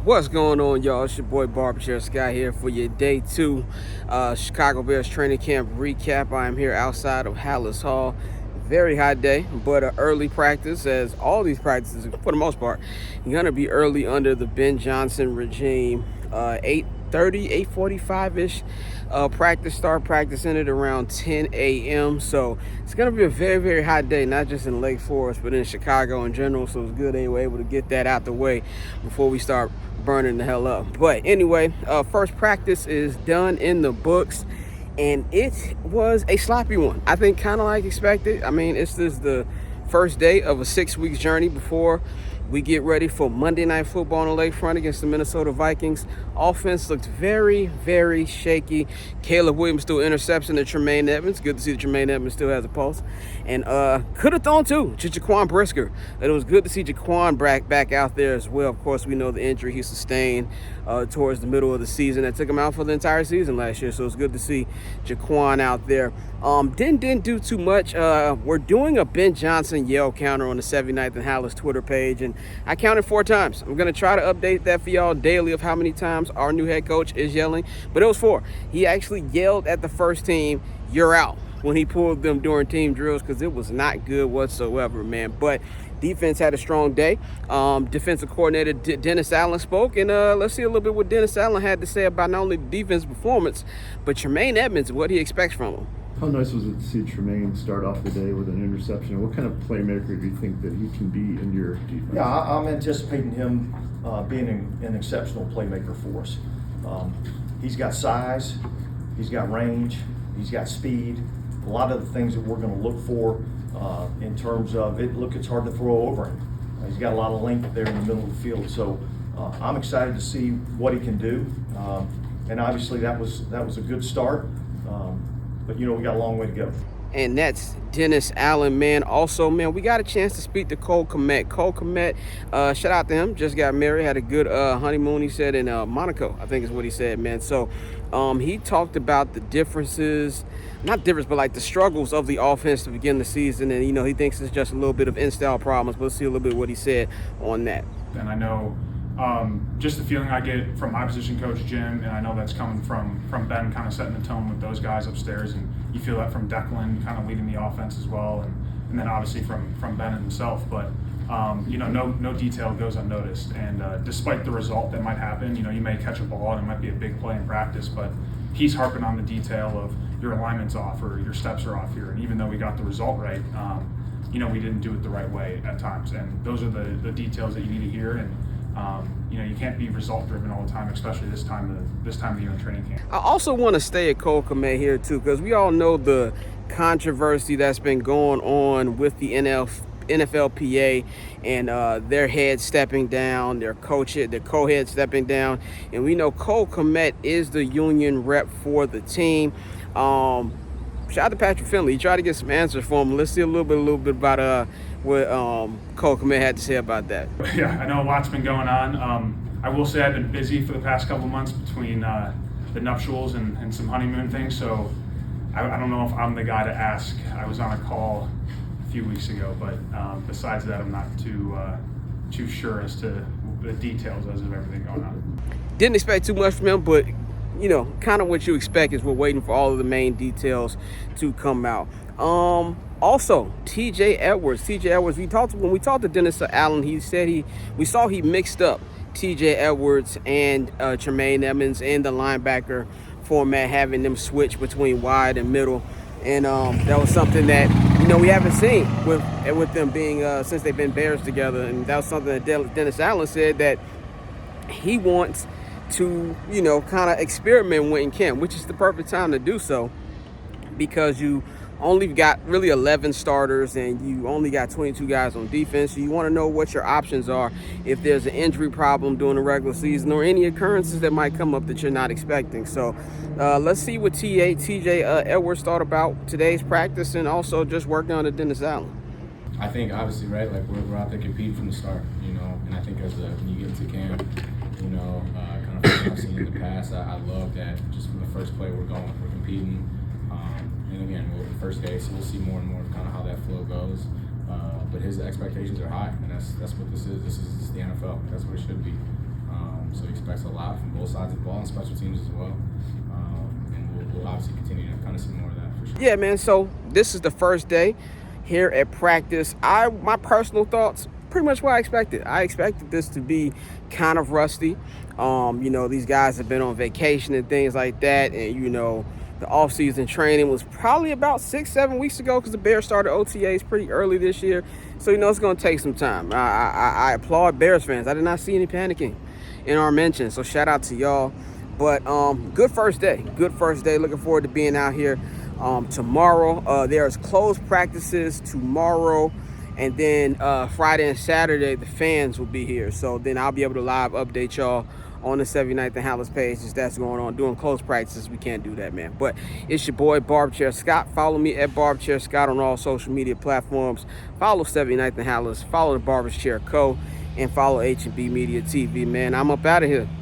What's going on, y'all? It's your boy Barberchair Sky here for your day 2 Chicago Bears training camp recap. I am here outside of Hallis Hall. Very hot day, but an early practice, as all these practices, for the most part, you're going to be early under the Ben Johnson regime. 8:30, 8:45-ish practice start. Practice ended around 10 a.m. So it's going to be a very, very hot day, not just in Lake Forest, but in Chicago in general. So it's good they were able to get that out the way before we start burning the hell up. But anyway, first practice is done in the books, and it was a sloppy one. I think kind of like expected. I mean, this is the first day of a 6-week journey before we get ready for Monday Night Football on the lakefront against the Minnesota Vikings. Offense looked very, very shaky. Caleb Williams threw interception to Tremaine Edmonds. Good to see that Tremaine Edmonds still has a pulse. And could have thrown two to Jaquan Brisker. And it was good to see Jaquan back out there as well. Of course, we know the injury he sustained towards the middle of the season that took him out for the entire season last year. So it's good to see Jaquan out there. Didn't do too much. We're doing a Ben Johnson yell counter on the 79th and Hallis Twitter page, and I counted 4 times. I'm going to try to update that for y'all daily of how many times our new head coach is yelling, but it was 4. He actually yelled at the first team, "You're out," when he pulled them during team drills, because it was not good whatsoever, man. But defense had a strong day. Defensive coordinator Dennis Allen spoke, and let's see a little bit what Dennis Allen had to say about not only the defense performance, but Tremaine Edmonds, what he expects from him. How nice was it to see Tremaine start off the day with an interception? What kind of playmaker do you think that he can be in your defense? Yeah, I'm anticipating him being an exceptional playmaker for us. He's got size, he's got range, he's got speed. A lot of the things that we're going to look for in terms of it. Look, it's hard to throw over him. He's got a lot of length there in the middle of the field. So I'm excited to see what he can do. And obviously that was a good start. But, we got a long way to go. And that's Dennis Allen, man. Also, man, we got a chance to speak to Cole Kmet. Cole Kmet, shout out to him, just got married, had a good honeymoon, he said, in Monaco, I think is what he said, man. So he talked about the differences, not difference, but like the struggles of the offense to begin the season. And, he thinks it's just a little bit of in-style problems. But let's see a little bit what he said on that. And I know just the feeling I get from my position coach, Jim, and I know that's coming from Ben kind of setting the tone with those guys upstairs, and you feel that from Declan kind of leading the offense as well, and then obviously from Ben himself. But no detail goes unnoticed, and despite the result that might happen, you may catch a ball and it might be a big play in practice, but he's harping on the detail of your alignment's off or your steps are off here, and even though we got the result right, we didn't do it the right way at times, and those are the details that you need to hear. And you can't be result driven all the time, especially this time of the year in training camp. I also want to stay at Cole Kmet here too, because we all know the controversy that's been going on with the NFLPA and their head stepping down, their co-head stepping down, and we know Cole Kmet is the union rep for the team. Shout out to Patrick Finley. He tried to get some answers for him. Let's see a little bit about what Cole Kmet had to say about that. Yeah, I know a lot's been going on. I will say I've been busy for the past couple months between the nuptials and some honeymoon things, so I don't know if I'm the guy to ask. I was on a call a few weeks ago, but besides that, I'm not too sure as to the details as of everything going on. Didn't expect too much from him, but kind of what you expect is we're waiting for all of the main details to come out. Also, TJ Edwards, when we talked to Dennis Allen, he said we saw he mixed up TJ Edwards and Tremaine Edmonds in the linebacker format, having them switch between wide and middle. And that was something that, we haven't seen with them being, since they've been Bears together. And that was something that Dennis Allen said that he wants to, kind of experiment with in camp, which is the perfect time to do so, because you only got really 11 starters and you only got 22 guys on defense. So you want to know what your options are if there's an injury problem during the regular season or any occurrences that might come up that you're not expecting. So let's see what TJ Edwards thought about today's practice and also just working on the Dennis Allen. I think obviously, right, like we're out there competing from the start, and I think when you get into camp, kind of what I've seen in the past, I love that just from the first play we're competing. And again, we're the first day, so we'll see more and more kind of how that flow goes. But his expectations are high, and that's what this is. This is the NFL. That's what it should be. So expects a lot from both sides of the ball and special teams as well. And we'll obviously continue to kind of see more of that for sure. Yeah, man. So this is the first day here at practice. My personal thoughts, pretty much what I expected. I expected this to be kind of rusty. These guys have been on vacation and things like that, and the off-season training was probably about 6-7 weeks ago because the Bears started OTAs pretty early this year. So it's going to take some time. I applaud Bears fans. I did not see any panicking in our mentions, so shout out to y'all. But good first day. Good first day. Looking forward to being out here tomorrow. There's closed practices tomorrow. And then Friday and Saturday, the fans will be here. So then I'll be able to live update y'all on the 79th and Hallis page as that's going on. Doing close practices, we can't do that, man. But it's your boy, Barberchair Scott. Follow me at Barberchair Scott on all social media platforms. Follow 79th and Hallis. Follow the Barberchair Co. And follow H&B Media TV, man. I'm up out of here.